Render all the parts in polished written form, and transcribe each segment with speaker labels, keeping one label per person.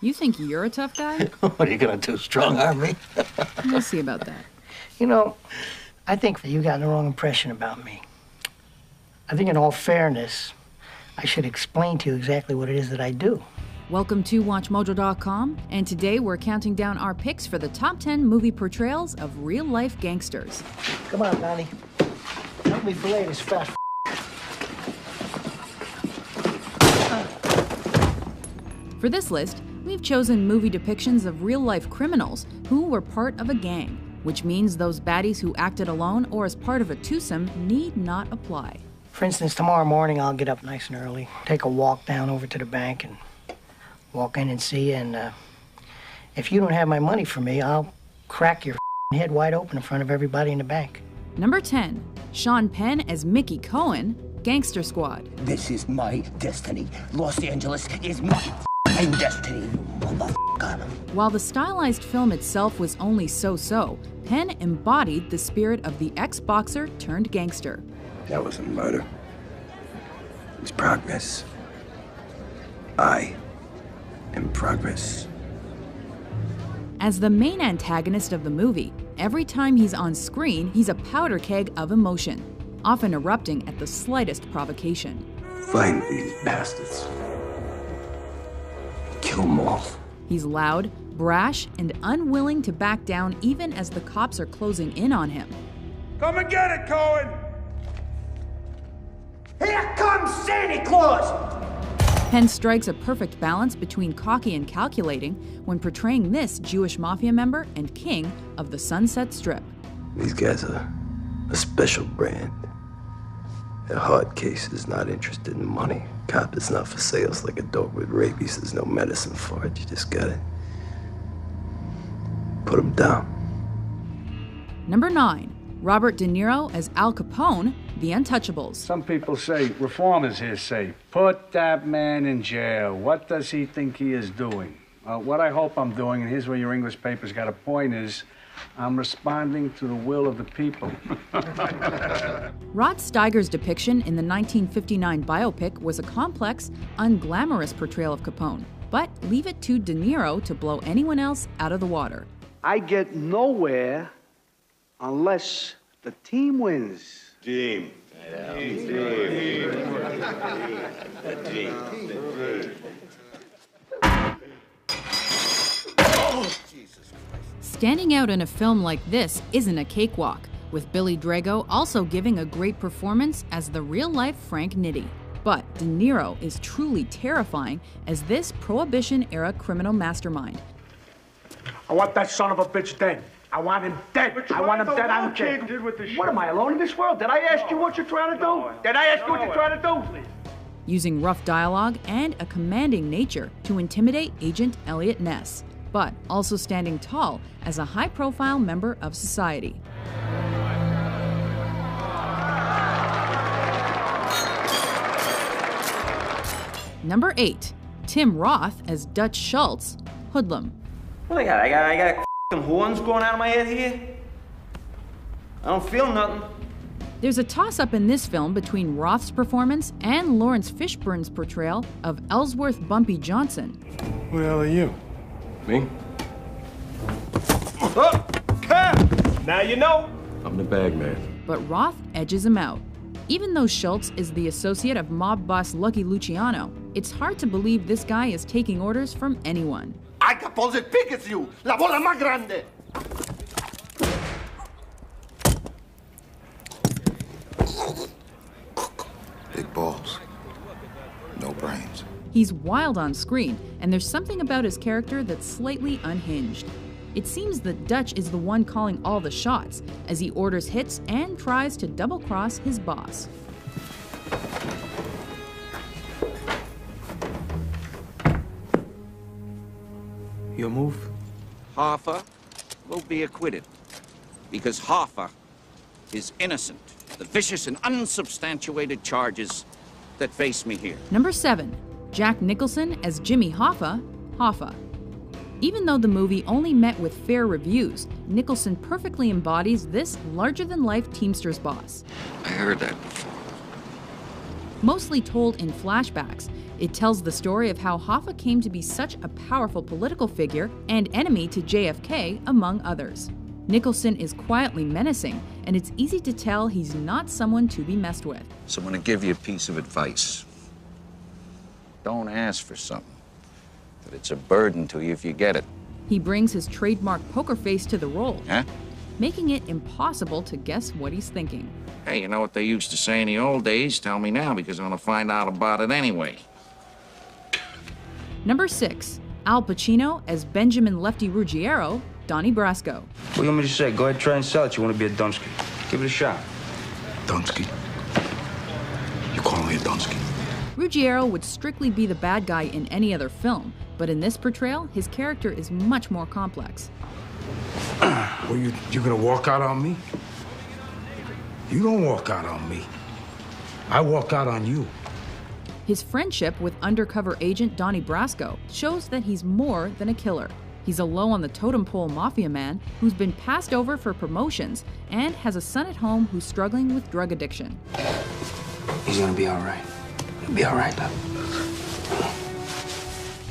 Speaker 1: You think you're a tough guy?
Speaker 2: What are you gonna do, strong-arm me?
Speaker 1: We'll see about that.
Speaker 3: You know, I think you got the wrong impression about me. I think in all fairness, I should explain to you exactly what it is that I do.
Speaker 1: Welcome to WatchMojo.com, and today we're counting down our picks for the top 10 movie portrayals of real-life gangsters.
Speaker 3: Come on, Donnie. Help me fillet this fat
Speaker 1: For this list, we've chosen movie depictions of real-life criminals who were part of a gang, which means those baddies who acted alone or as part of a twosome need not apply.
Speaker 3: For instance, tomorrow morning I'll get up nice and early, take a walk down over to the bank and walk in and see you, and if you don't have my money for me, I'll crack your head wide open in front of everybody in the bank.
Speaker 1: Number 10, Sean Penn as Mickey Cohen, Gangster Squad.
Speaker 4: This is my destiny. Los Angeles is my destiny, you motherfucker.
Speaker 1: While the stylized film itself was only so-so, Penn embodied the spirit of the ex-boxer turned gangster.
Speaker 5: That wasn't murder. It's progress. I am progress.
Speaker 1: As the main antagonist of the movie, every time he's on screen, he's a powder keg of emotion, often erupting at the slightest provocation.
Speaker 5: Find these bastards. Kill them all.
Speaker 1: He's loud, brash, and unwilling to back down even as the cops are closing in on him.
Speaker 6: Come and get it, Cohen!
Speaker 4: Here comes Santa Claus!
Speaker 1: Penn strikes a perfect balance between cocky and calculating when portraying this Jewish mafia member and king of the Sunset Strip.
Speaker 5: These guys are a special brand. A hard case is not interested in money. Cop is not for sales like a dog with rabies. There's no medicine for it. You just gotta put him down.
Speaker 1: Number 9, Robert De Niro as Al Capone, The Untouchables.
Speaker 6: Some people say, reformers here say, put that man in jail. What does he think he is doing? What I hope I'm doing, and here's where your English paper's got a point, is I'm responding to the will of the people.
Speaker 1: Rod Steiger's depiction in the 1959 biopic was a complex, unglamorous portrayal of Capone, but leave it to De Niro to blow anyone else out of the water.
Speaker 7: I get nowhere unless the team wins.
Speaker 8: Team.
Speaker 1: Standing out in a film like this isn't a cakewalk, with Billy Drago also giving a great performance as the real-life Frank Nitti. But De Niro is truly terrifying as this Prohibition-era criminal mastermind.
Speaker 7: I want that son of a bitch dead. I want him dead. I want him dead. I don't care. What am I, alone in this world? Did I ask you what you're trying to do? Did I ask you what you're trying to do?
Speaker 1: Using rough dialogue and a commanding nature to intimidate Agent Elliot Ness, but also standing tall as a high-profile member of society. Number 8, Tim Roth as Dutch Schultz, Hoodlum.
Speaker 9: What I got? I got f***ing horns growing out of my head here? I don't feel nothing.
Speaker 1: There's a toss-up in this film between Roth's performance and Lawrence Fishburne's portrayal of Ellsworth Bumpy Johnson.
Speaker 8: Who the hell are you?
Speaker 5: Me?
Speaker 8: Oh, Cap! Now you know.
Speaker 5: I'm the bag man.
Speaker 1: But Roth edges him out. Even though Schultz is the associate of mob boss Lucky Luciano, it's hard to believe this guy is taking orders from anyone.
Speaker 8: I suppose it pickets you. La bola más grande.
Speaker 10: Big balls. No brains.
Speaker 1: He's wild on screen, and there's something about his character that's slightly unhinged. It seems that Dutch is the one calling all the shots, as he orders hits and tries to double-cross his boss.
Speaker 5: Your move?
Speaker 11: Hoffa will be acquitted, because Hoffa is innocent of the vicious and unsubstantiated charges that face me here.
Speaker 1: Number 7, Jack Nicholson as Jimmy Hoffa, Hoffa. Even though the movie only met with fair reviews, Nicholson perfectly embodies this larger-than-life Teamsters boss.
Speaker 5: I heard that before.
Speaker 1: Mostly told in flashbacks, it tells the story of how Hoffa came to be such a powerful political figure and enemy to JFK, among others. Nicholson is quietly menacing, and it's easy to tell he's not someone to be messed with.
Speaker 11: So I'm gonna give you a piece of advice. Don't ask for something, but it's a burden to you if you get it.
Speaker 1: He brings his trademark poker face to the role,
Speaker 11: Huh?
Speaker 1: making it impossible to guess what he's thinking.
Speaker 11: Hey, you know what they used to say in the old days? Tell me now, because I'm gonna find out about it anyway.
Speaker 1: Number 6, Al Pacino as Benjamin Lefty Ruggiero, Donnie Brasco.
Speaker 12: What do you want me to say? Go ahead, try and sell it. You want to be a Dunsky? Give it a shot.
Speaker 10: Dunsky? You call me a Dunsky?
Speaker 1: Ruggiero would strictly be the bad guy in any other film, but in this portrayal, his character is much more complex.
Speaker 12: Well, you gonna walk out on me? You don't walk out on me. I walk out on you.
Speaker 1: His friendship with undercover agent Donnie Brasco shows that he's more than a killer. He's a low on the totem pole mafia man who's been passed over for promotions and has a son at home who's struggling with drug addiction.
Speaker 12: He's gonna be all right. He'll be all right, love.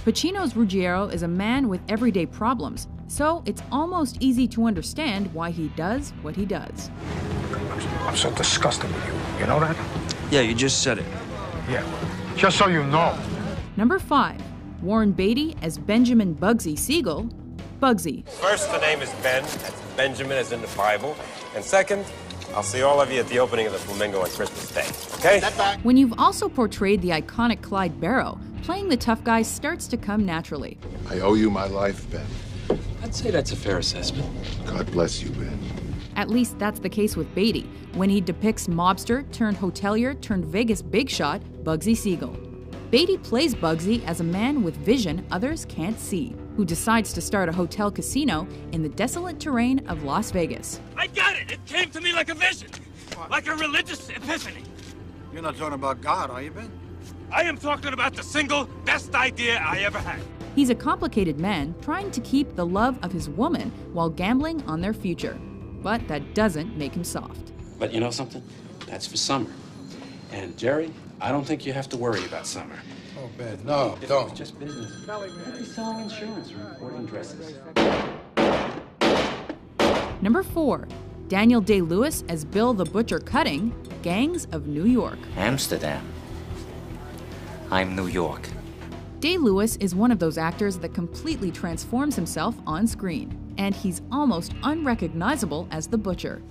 Speaker 1: Pacino's Ruggiero is a man with everyday problems, so it's almost easy to understand why he does what he does.
Speaker 12: I'm so disgusted with you. You know that?
Speaker 13: Yeah, you just said it.
Speaker 12: Yeah. Just so you know.
Speaker 1: Number 5, Warren Beatty as Benjamin Bugsy Siegel, Bugsy.
Speaker 14: First, the name is Ben. That's Benjamin as in the Bible. And second, I'll see all of you at the opening of the Flamingo on Christmas Day, okay?
Speaker 1: When you've also portrayed the iconic Clyde Barrow, playing the tough guy starts to come naturally.
Speaker 10: I owe you my life, Ben.
Speaker 13: I'd say that's a fair assessment.
Speaker 10: God bless you, Ben.
Speaker 1: At least that's the case with Beatty, when he depicts mobster turned hotelier turned Vegas big shot, Bugsy Siegel. Beatty plays Bugsy as a man with vision others can't see, who decides to start a hotel casino in the desolate terrain of Las Vegas.
Speaker 15: I got it! It came to me like a vision, like a religious epiphany.
Speaker 2: You're not talking about God, are you, Ben?
Speaker 15: I am talking about the single best idea I ever had.
Speaker 1: He's a complicated man trying to keep the love of his woman while gambling on their future. But that doesn't make him soft.
Speaker 13: But you know something? That's for summer. And Jerry, I don't think you have to worry about summer.
Speaker 10: Oh, Ben, no, don't.
Speaker 13: It's just business. You'll be selling insurance or importing dresses.
Speaker 1: Number 4, Daniel Day-Lewis as Bill the Butcher Cutting, Gangs of New York.
Speaker 16: Amsterdam. I'm New York.
Speaker 1: Day-Lewis is one of those actors that completely transforms himself on screen, and he's almost unrecognizable as the Butcher.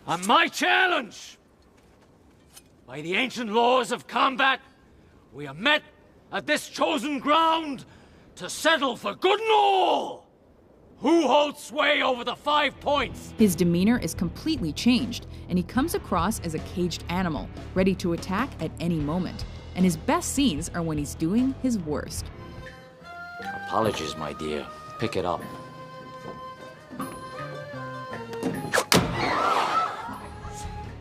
Speaker 15: On my challenge, by the ancient laws of combat, we are met at this chosen ground to settle for good and all. Who holds sway over the 5 points?
Speaker 1: His demeanor is completely changed, and he comes across as a caged animal, ready to attack at any moment. And his best scenes are when he's doing his worst.
Speaker 16: Apologies, my dear. Pick it up.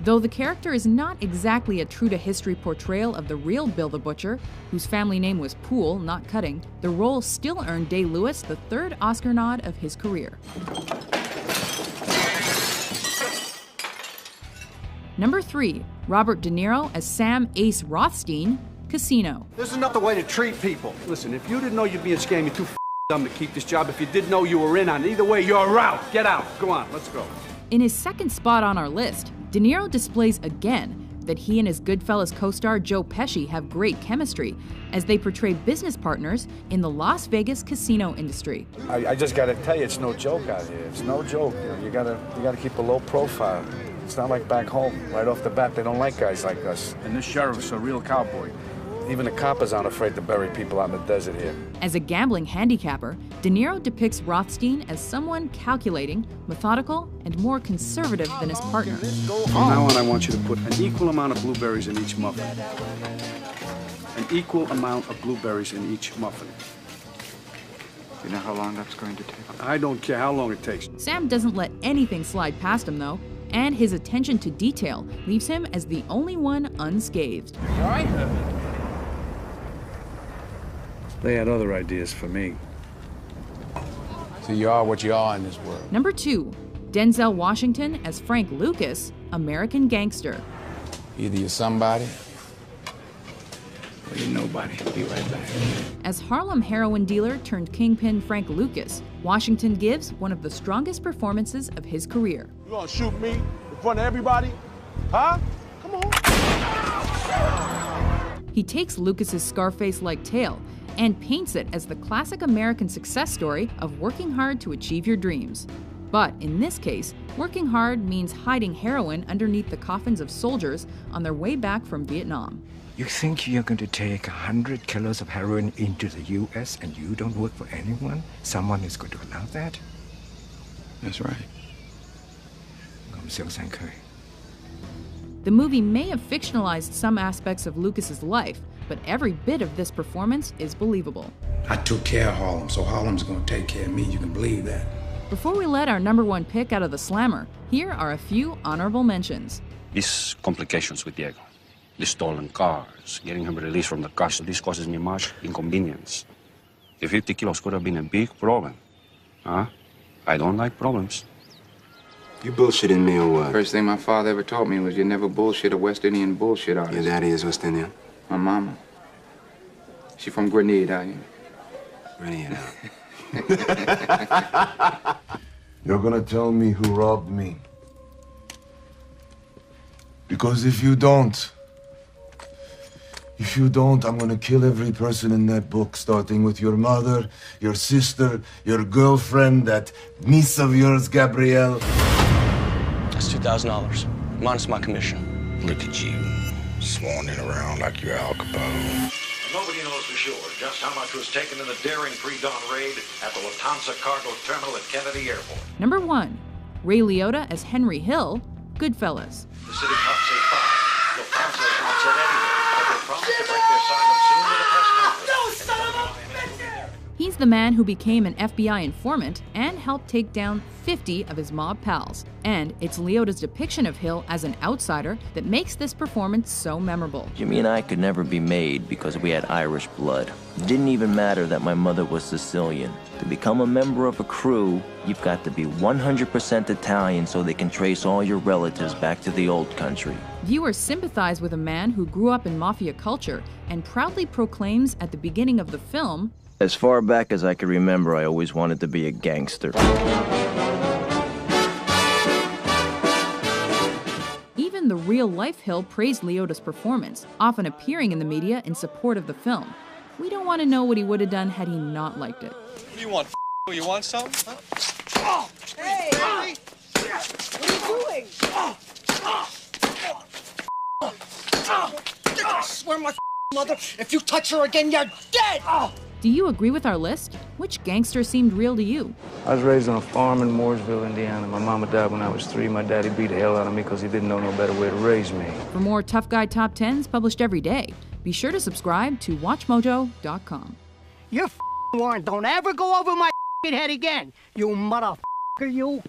Speaker 1: Though the character is not exactly a true-to-history portrayal of the real Bill the Butcher, whose family name was Poole, not Cutting, the role still earned Day-Lewis the 3rd Oscar nod of his career. Number 3, Robert De Niro as Sam Ace Rothstein, Casino.
Speaker 2: This is not the way to treat people.
Speaker 6: Listen, if you didn't know you'd be in scam, you're too dumb to keep this job. If you did know you were in on it, either way, you're out. Get out. Go on, let's go.
Speaker 1: In his second spot on our list, De Niro displays again that he and his Goodfellas co-star Joe Pesci have great chemistry as they portray business partners in the Las Vegas casino industry.
Speaker 12: I just gotta tell you, it's no joke out here. It's no joke. You gotta keep a low profile. It's not like back home. Right off the bat, they don't like guys like us.
Speaker 6: And this sheriff's a real cowboy.
Speaker 12: Even the coppers aren't afraid to bury people out in the desert here.
Speaker 1: As a gambling handicapper, De Niro depicts Rothstein as someone calculating, methodical, and more conservative than his partner.
Speaker 6: From now on, I want you to put an equal amount of blueberries in each muffin. An equal amount of blueberries in each muffin.
Speaker 10: You know how long that's going to take?
Speaker 6: I don't care how long it takes.
Speaker 1: Sam doesn't let anything slide past him, though, and his attention to detail leaves him as the only one unscathed.
Speaker 6: All right? They had other ideas for me.
Speaker 12: So you are what you are in this world.
Speaker 1: Number 2, Denzel Washington as Frank Lucas, American Gangster.
Speaker 12: Either you're somebody
Speaker 10: You're nobody. Be right back.
Speaker 1: As Harlem heroin dealer turned kingpin Frank Lucas, Washington gives one of the strongest performances of his career.
Speaker 7: You gonna shoot me in front of everybody? Huh? Come on.
Speaker 1: He takes Lucas's Scarface-like tale and paints it as the classic American success story of working hard to achieve your dreams. But in this case, working hard means hiding heroin underneath the coffins of soldiers on their way back from Vietnam.
Speaker 10: You think you're going to take 100 kilos of heroin into the U.S. and you don't work for anyone? Someone is going to allow that? That's right.
Speaker 1: The movie may have fictionalized some aspects of Lucas's life, but every bit of this performance is believable.
Speaker 10: I took care of Harlem, so Harlem's going to take care of me. You can believe that.
Speaker 1: Before we let our #1 pick out of the slammer, here are a few honorable mentions.
Speaker 13: These complications with Diego. The stolen cars, getting him released from the castle, this causes me much inconvenience. The 50 kilos could have been a big problem. Huh? I don't like problems.
Speaker 5: You bullshitting me or what?
Speaker 10: First thing my father ever taught me was you never bullshit a West Indian bullshit artist.
Speaker 5: Your daddy is West Indian?
Speaker 10: My mama. She from Grenada.
Speaker 5: Grenada.
Speaker 17: You're gonna tell me who robbed me. Because if you don't, I'm gonna kill every person in that book, starting with your mother, your sister, your girlfriend, that niece of yours, Gabrielle.
Speaker 18: That's $2,000. Minus my commission.
Speaker 10: Look at you, swanning around like you're Al Capone.
Speaker 19: Nobody knows for sure just how much was taken in the daring pre-dawn raid at the Lufthansa cargo terminal at Kennedy Airport.
Speaker 1: #1, Ray Liotta as Henry Hill, Goodfellas.
Speaker 19: The city cops say 5. Lufthansa has not said anything, but they promise to break their silence soon with a press conference. No, son of a bitch!
Speaker 1: He's the man who became an FBI informant and helped take down 50 of his mob pals. And it's Liotta's depiction of Hill as an outsider that makes this performance so memorable.
Speaker 20: Jimmy and I could never be made because we had Irish blood. It didn't even matter that my mother was Sicilian. To become a member of a crew, you've got to be 100% Italian so they can trace all your relatives back to the old country.
Speaker 1: Viewers sympathize with a man who grew up in mafia culture and proudly proclaims at the beginning of the film,
Speaker 20: as far back as I can remember, I always wanted to be a gangster.
Speaker 1: Even the real-life Hill praised Liotta's performance, often appearing in the media in support of the film. We don't want to know what he would have done had he not liked it.
Speaker 18: What do you want, You want some? Huh?
Speaker 21: Oh! Hey! What are you doing? I swear my mother, if you touch her again, you're dead!
Speaker 1: Do you agree with our list? Which gangster seemed real to you?
Speaker 12: I was raised on a farm in Mooresville, Indiana. My mama died when I was 3. My daddy beat the hell out of me because he didn't know no better way to raise me.
Speaker 1: For more Tough Guy Top 10s published every day, be sure to subscribe to WatchMojo.com.
Speaker 3: You're warned. Don't ever go over my head again, you motherfucker, you.